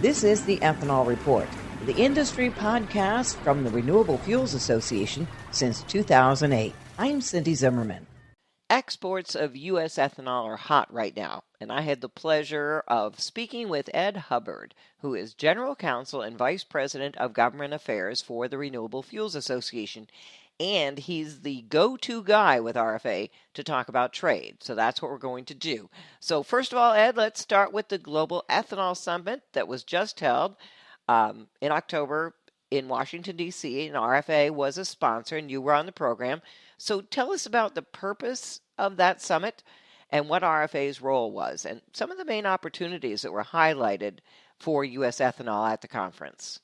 This is the Ethanol Report, the industry podcast from the Renewable Fuels Association since 2008. I'm Cindy Zimmerman. Exports of U.S. ethanol are hot right now, and I had the pleasure of speaking with Ed Hubbard, who is General Counsel and Vice President of Government Affairs for the Renewable Fuels Association. And he's the go-to guy with RFA to talk about trade. So that's what we're going to do. So first of all, Ed, let's start with the Global Ethanol Summit that was just held in October in Washington, D.C., and RFA was a sponsor, and you were on the program. So tell us about the purpose of that summit and what RFA's role was, and some of the main opportunities that were highlighted for U.S. ethanol at the conference.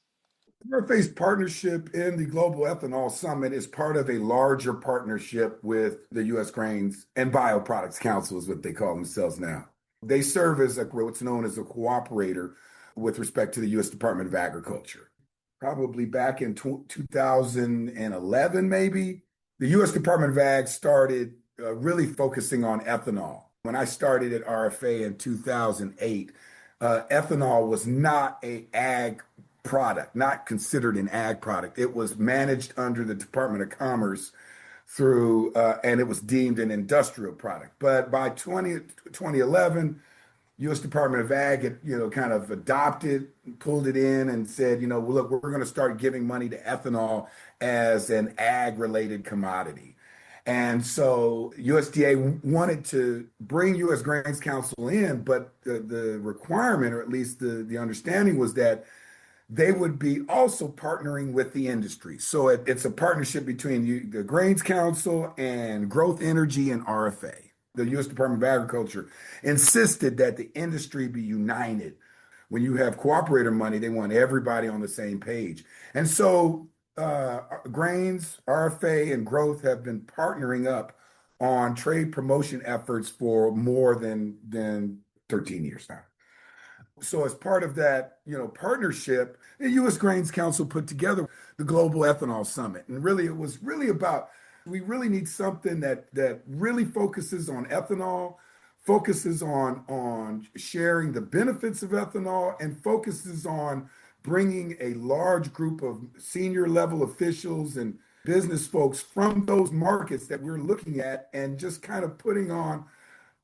RFA's partnership in the Global Ethanol Summit is part of a larger partnership with the U.S. Grains and Bioproducts Council, is what they call themselves now. They serve as what's known as a cooperator with respect to the U.S. Department of Agriculture. Probably back in 2011, maybe, the U.S. Department of Ag started really focusing on ethanol. When I started at RFA in 2008, ethanol was not an ag product, not considered an ag product. It was managed under the Department of Commerce through, and it was deemed an industrial product. But by 2011, U.S. Department of Ag had, kind of adopted, pulled it in and said, well, look, we're going to start giving money to ethanol as an ag-related commodity. And so USDA wanted to bring U.S. Grains Council in, but the requirement, or at least the understanding, was that they would be also partnering with the industry. So it's a partnership between the Grains Council and Growth Energy and RFA. The U.S. Department of Agriculture insisted that the industry be united. When you have cooperator money, they want everybody on the same page. And so Grains, RFA, and Growth have been partnering up on trade promotion efforts for more than 13 years now. So as part of that, partnership, the U.S. Grains Council put together the Global Ethanol Summit. And really, it was really about, we really need something that really focuses on ethanol, focuses on sharing the benefits of ethanol, and focuses on bringing a large group of senior level officials and business folks from those markets that we're looking at and just kind of putting on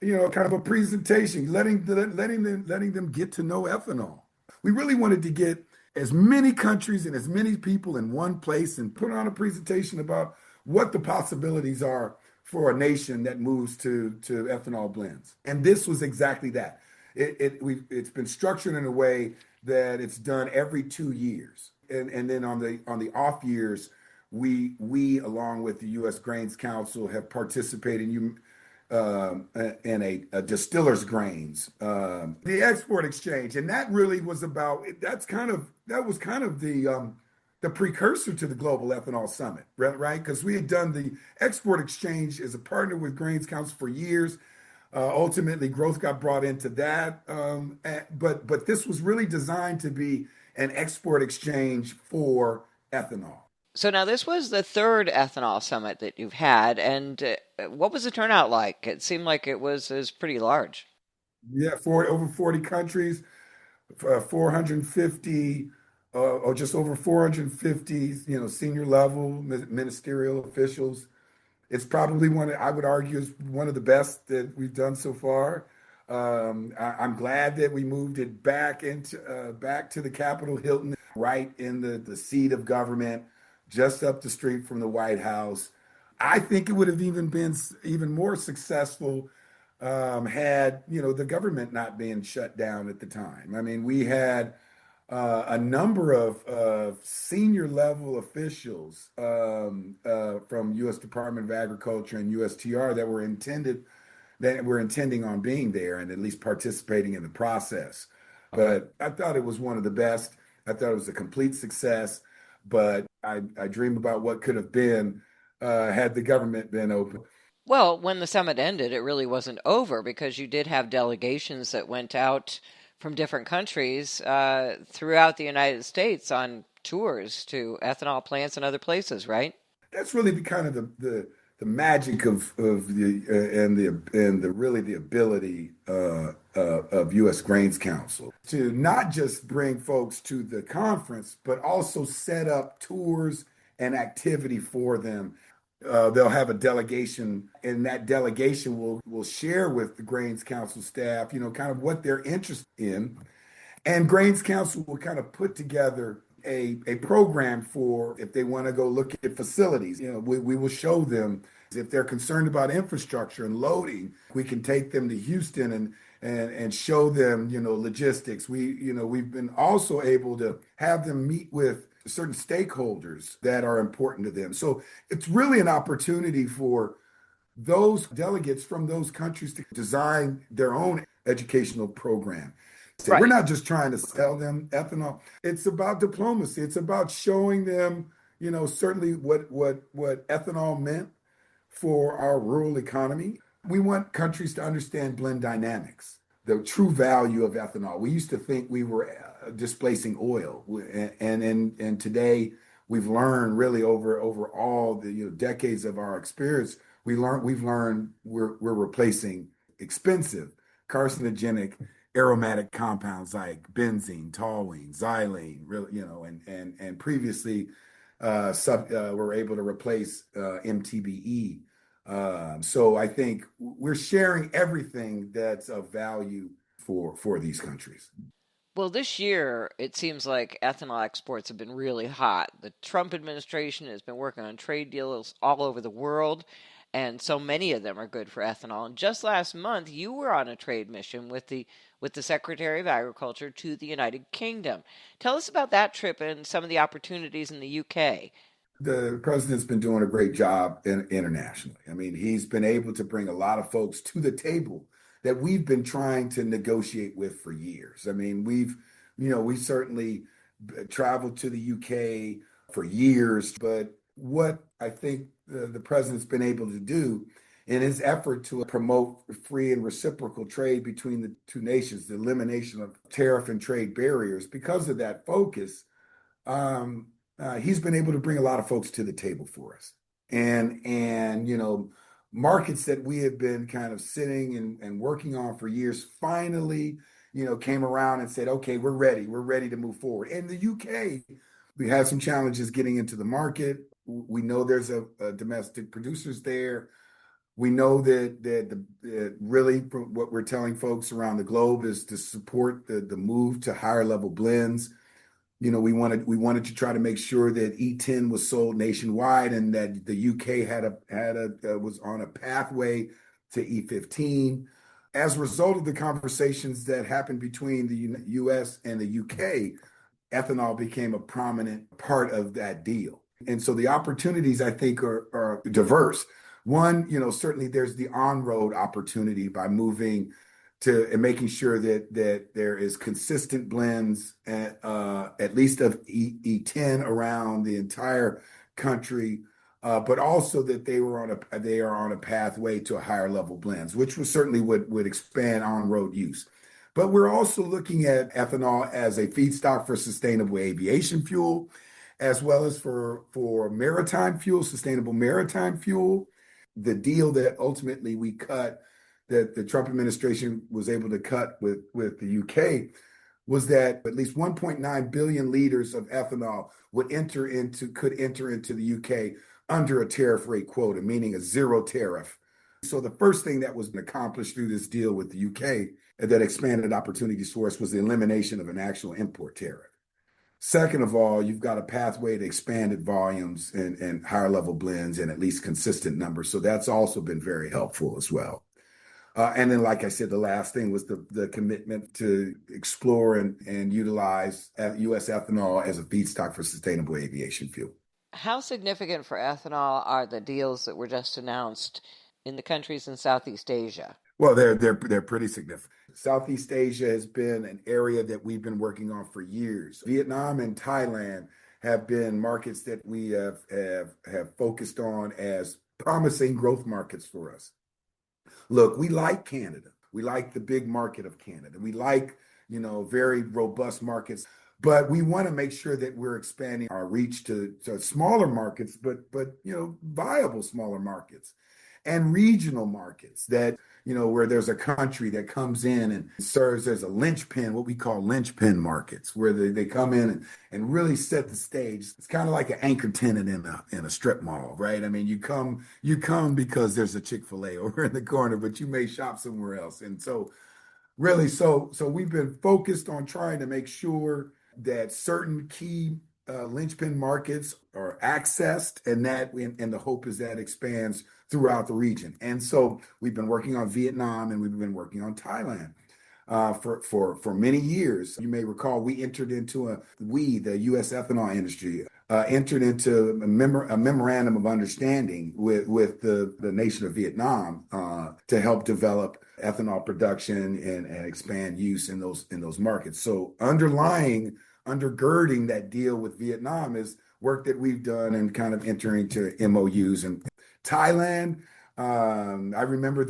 kind of a presentation, letting them get to know ethanol. We really wanted to get as many countries and as many people in one place and put on a presentation about what the possibilities are for a nation that moves to ethanol blends. And this was exactly that. It's been structured in a way that it's done every 2 years. And then on the off years, we along with the U.S. Grains Council have participated in a distiller's grains, the export exchange, and that really was about. That was kind of the precursor to the Global Ethanol Summit, right? Because we had done the export exchange as a partner with Grains Council for years. Ultimately, Growth got brought into that, but this was really designed to be an export exchange for ethanol. So now this was the third ethanol summit that you've had, and what was the turnout like? It seemed like it was pretty large. Yeah, over 40 countries, 450, or just over 450, senior level ministerial officials. It's probably I would argue, is one of the best that we've done so far. I'm glad that we moved it back to the Capitol Hilton, right in the seat of government, just up the street from the White House. I think it would have even been even more successful had the government not been shut down at the time. I mean, we had a number of senior level officials from U.S. Department of Agriculture and USTR that were intending on being there and at least participating in the process. But I thought it was one of the best. I thought it was a complete success. But I dream about what could have been had the government been open. Well, when the summit ended, it really wasn't over because you did have delegations that went out from different countries throughout the United States on tours to ethanol plants and other places, right? That's really the kind of the magic of the and the really the ability of U.S. Grains Council to not just bring folks to the conference, but also set up tours and activity for them. They'll have a delegation, and that delegation will share with the Grains Council staff, kind of what they're interested in, and Grains Council will kind of put together a program for if they want to go look at facilities. We will show them if they're concerned about infrastructure and loading, we can take them to Houston and show them, logistics. We've been also able to have them meet with certain stakeholders that are important to them. So it's really an opportunity for those delegates from those countries to design their own educational program. So we're Right. not just trying to sell them ethanol. It's about diplomacy. It's about showing them, certainly what ethanol meant for our rural economy. We want countries to understand blend dynamics, the true value of ethanol. We used to think we were displacing oil, and today we've learned really over all the decades of our experience. We've learned we're replacing expensive carcinogenic aromatic compounds like benzene, toluene, xylene, really, and previously were able to replace MTBE. So I think we're sharing everything that's of value for these countries. Well, this year, it seems like ethanol exports have been really hot. The Trump administration has been working on trade deals all over the world, and so many of them are good for ethanol. And just last month, you were on a trade mission with the Secretary of Agriculture to the United Kingdom. Tell us about that trip and some of the opportunities in the UK. The president's been doing a great job internationally. I mean, he's been able to bring a lot of folks to the table that we've been trying to negotiate with for years. I mean, we certainly traveled to the UK for years, but what I think the president's been able to do in his effort to promote free and reciprocal trade between the two nations, the elimination of tariff and trade barriers, because of that focus, um, he's been able to bring a lot of folks to the table for us. And markets that we have been kind of sitting and working on for years finally, came around and said, okay, we're ready. We're ready to move forward. In the UK, we had some challenges getting into the market. We know there's a domestic producers there. We know that really what we're telling folks around the globe is to support the move to higher level blends. We wanted to try to make sure that E10 was sold nationwide and that the UK was on a pathway to E15. As a result of the conversations that happened between the US and the UK, ethanol became a prominent part of that deal. And so the opportunities, I think, are diverse. One, certainly there's the on-road opportunity by moving to and making sure that there is consistent blends at least of E10 around the entire country, but also that they are on a pathway to a higher level blends, which would expand on-road use. But we're also looking at ethanol as a feedstock for sustainable aviation fuel, as well as for maritime fuel, sustainable maritime fuel. The deal that ultimately we cut, that the Trump administration was able to cut with the UK, was that at least 1.9 billion liters of ethanol could enter into the UK under a tariff rate quota, meaning a zero tariff. So the first thing that was accomplished through this deal with the UK that expanded opportunities for us was the elimination of an actual import tariff. Second of all, you've got a pathway to expanded volumes and higher level blends and at least consistent numbers. So that's also been very helpful as well. And then, like I said, the last thing was the commitment to explore and utilize U.S. ethanol as a feedstock for sustainable aviation fuel. How significant for ethanol are the deals that were just announced in the countries in Southeast Asia? Well, they're pretty significant. Southeast Asia has been an area that we've been working on for years. Vietnam and Thailand have been markets that we have focused on as promising growth markets for us. Look, we like Canada. We like the big market of Canada. We like, very robust markets. But we want to make sure that we're expanding our reach to smaller markets, but viable smaller markets and regional markets that, where there's a country that comes in and serves as a linchpin, what we call linchpin markets, where they come in and really set the stage. It's kind of like an anchor tenant in a strip mall, right? I mean, you come because there's a Chick-fil-A over in the corner, but you may shop somewhere else. And so really, so we've been focused on trying to make sure that certain key linchpin markets are accessed, and the hope is that expands throughout the region. And so we've been working on Vietnam and we've been working on Thailand for many years. You may recall the U.S. ethanol industry, entered into a memorandum of understanding with the nation of Vietnam to help develop ethanol production and expand use in those markets. So undergirding that deal with Vietnam is work that we've done and kind of entering into MOUs. And Thailand, I remember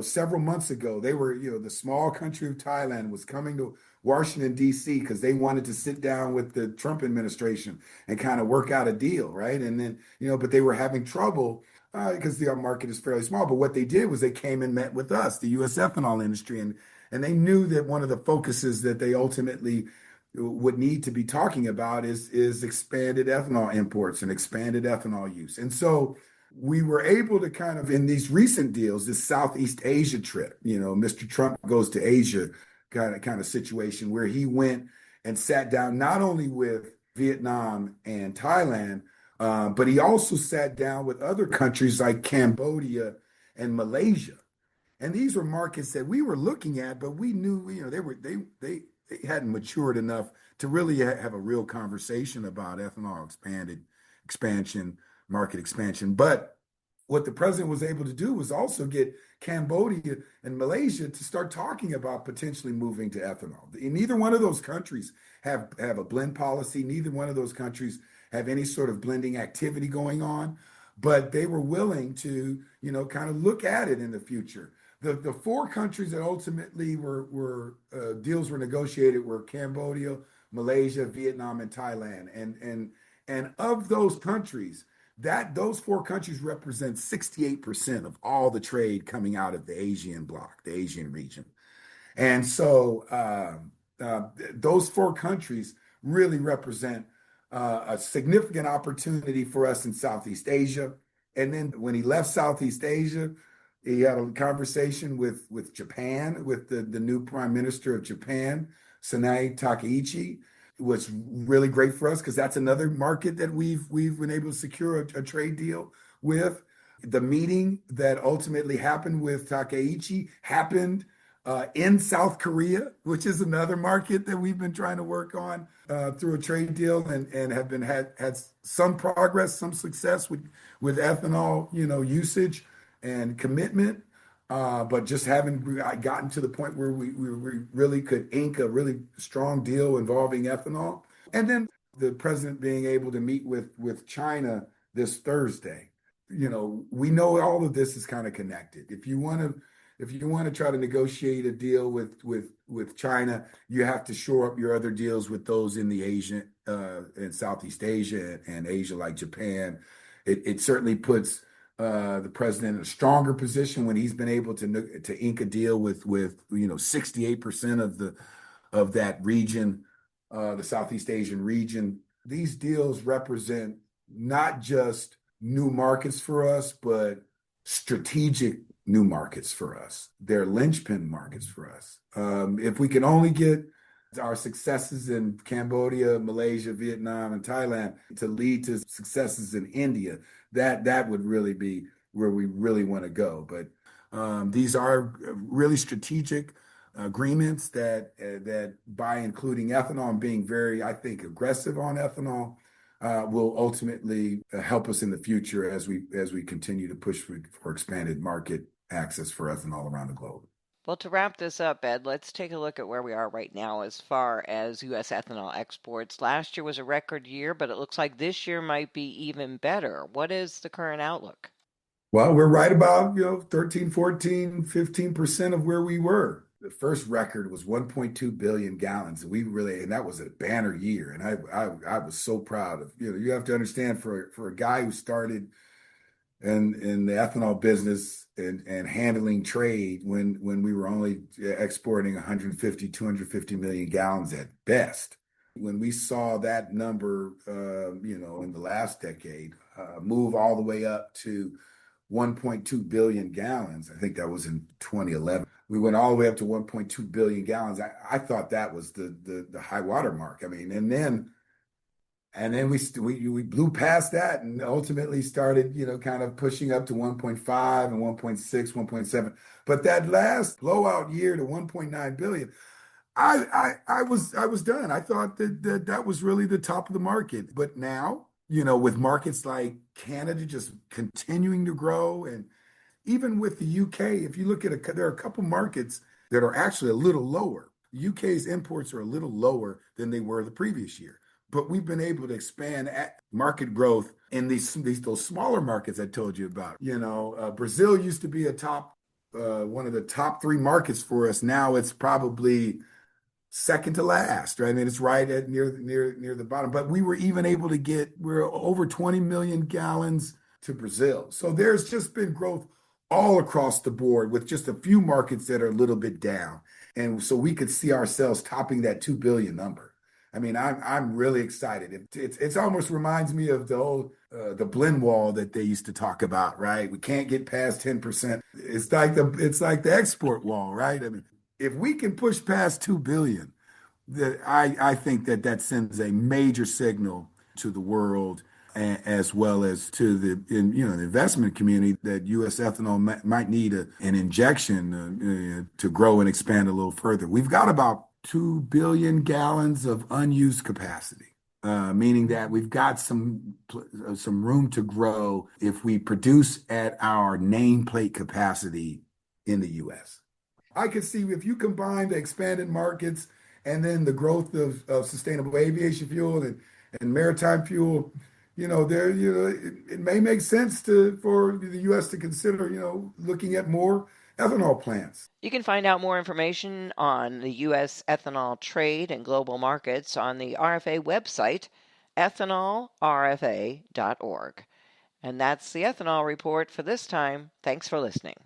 several months ago, they were, the small country of Thailand was coming to Washington, D.C., because they wanted to sit down with the Trump administration and kind of work out a deal, right? And then, but they were having trouble because the market is fairly small. But what they did was they came and met with us, the U.S. ethanol industry, and they knew that one of the focuses that they ultimately would need to be talking about is expanded ethanol imports and expanded ethanol use. And so we were able to kind of, in these recent deals, this Southeast Asia trip, Mr. Trump goes to Asia kind of situation, where he went and sat down not only with Vietnam and Thailand, but he also sat down with other countries like Cambodia and Malaysia. And these were markets that we were looking at, but we knew, they hadn't matured enough to really have a real conversation about ethanol market expansion. But what the president was able to do was also get Cambodia and Malaysia to start talking about potentially moving to ethanol. Neither one of those countries have a blend policy. Neither one of those countries have any sort of blending activity going on, but they were willing to, kind of look at it in the future. The four countries that ultimately were deals were negotiated were Cambodia, Malaysia, Vietnam, and Thailand. And of those countries, those four countries represent 68% of all the trade coming out of the Asian bloc, the Asian region. And so those four countries really represent a significant opportunity for us in Southeast Asia. And then when he left Southeast Asia, he had a conversation with Japan, with the new prime minister of Japan, Sanae Takaichi. It was really great for us because that's another market that we've been able to secure a trade deal with. The meeting that ultimately happened with Takaichi happened in South Korea, which is another market that we've been trying to work on through a trade deal, and have had some progress, some success with ethanol, usage and commitment, but just haven't gotten to the point where we really could ink a really strong deal involving ethanol. And then the president being able to meet with China this Thursday. We know all of this is kind of connected. If you want to try to negotiate a deal with China, you have to shore up your other deals with those in the Asian in Southeast Asia and Asia, like Japan. It certainly puts the president in a stronger position when he's been able to ink a deal with 68% of that region, the Southeast Asian region. These deals represent not just new markets for us, but strategic new markets for us. They're linchpin markets for us. If we can only get our successes in Cambodia, Malaysia, Vietnam, and Thailand to lead to successes in India, that would really be where we really want to go. But these are really strategic agreements that by including ethanol and being very, I think, aggressive on ethanol, will ultimately help us in the future as we continue to push for expanded market access for ethanol around the globe. Well, to wrap this up, Ed, let's take a look at where we are right now as far as U.S. ethanol exports. Last year was a record year, but it looks like this year might be even better. What is the current outlook? Well, we're right about 13, 14, 15% of where we were The first record was 1.2 billion gallons. And that was a banner year. And I was so proud of, you have to understand for a guy who started in the ethanol business and handling trade when we were only exporting 150, 250 million gallons at best. When we saw that number, in the last decade, move all the way up to 1.2 billion gallons. I think that was in 2011. We went all the way up to 1.2 billion gallons. I thought that was the high water mark. I mean, and then we blew past that and ultimately started, kind of pushing up to 1.5 and 1.6, 1.7. But that last blowout year to 1.9 billion, I was done. I thought that was really the top of the market. But now, with markets like Canada just continuing to grow, and even with the UK, if you look at there are a couple markets that are actually a little lower. UK's imports are a little lower than they were the previous year. But we've been able to expand at market growth in those smaller markets I told you about. Brazil used to be one of the top three markets for us. Now it's probably second to last, right? I mean, it's right at near the bottom. But we were even able to we're over 20 million gallons to Brazil. So there's just been growth all across the board with just a few markets that are a little bit down. And so we could see ourselves topping that 2 billion number. I mean, I'm really excited. It's almost reminds me of the old the blend wall that they used to talk about, right? We can't get past 10%. It's like the export wall, right? I mean, if we can push past 2 billion, that I think that sends a major signal to the world, as well as to the investment community, that U.S. ethanol might need an injection to grow and expand a little further. We've got about 2 billion gallons of unused capacity, meaning that we've got some room to grow if we produce at our nameplate capacity in the U.S. I could see if you combine the expanded markets and then the growth of sustainable aviation fuel and maritime fuel, it may make sense for the U.S. to consider, looking at more ethanol plants. You can find out more information on the U.S. ethanol trade and global markets on the RFA website, ethanolrfa.org. And that's the Ethanol Report for this time. Thanks for listening.